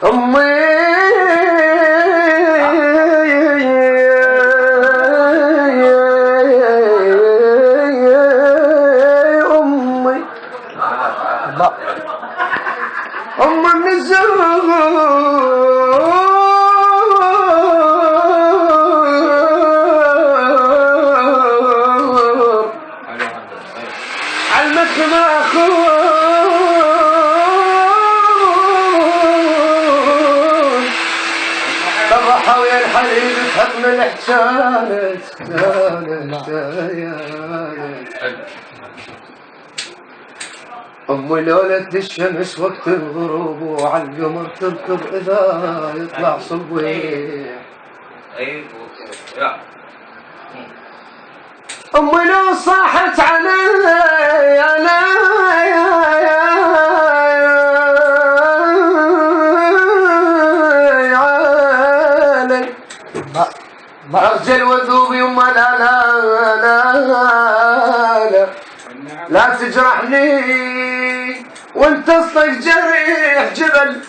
أمي أم النزول علمت ما أخون طرحة ويا الحليب تحط ملح كانت أمي لولة الشمس وقت الغروب وعلى القمر تركض إذا يطلع صبيح. أمي لو صاحت علي أرجل وذوبي وما لا تجرحني وانت اصلك جريح جبل.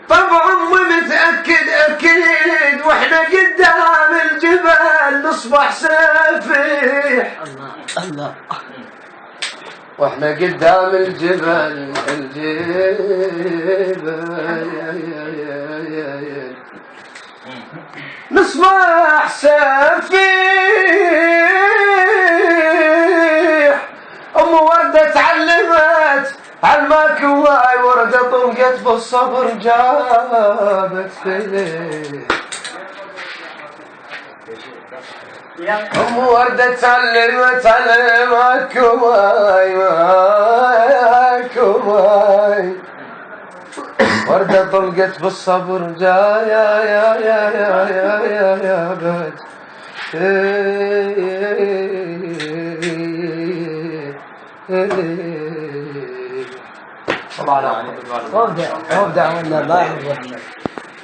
طبع امي متأكد اكيد واحنا قدام الجبل نصبح سفيح. الله واحنا قدام الجبل نصبح سفيح. ام وردة تعلمت علمك هواي وردة طمقت بالصبر جابت فيه. ام وردة تعلمت علمك هواي وردة طمقت بالصبر جابت طبعا ابدع ولا لا